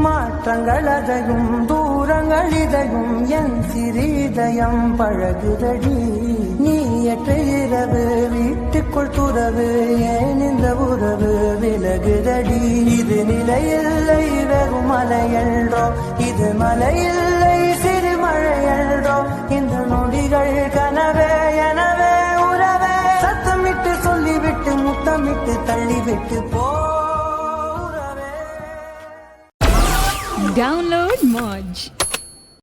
மாற்றங்கள் அதையும் தூரங்கள் இதையும் என் சிறிதயம் பழகுதடி. நீ எற்ற இரவு வீட்டுக்குள் துறவு ஏன் இந்த உறவு விலகுதடி. இது நிலையில்லை வெறும் மலையல்றோ, இது மலையில்லை சிறு மழையல்றோ. இந்த நொடிகள் கனவே எனவே உறவே. சத்தமிட்டு சொல்லிவிட்டு முத்தமிட்டு தள்ளிவிட்டு போ. Download Moj.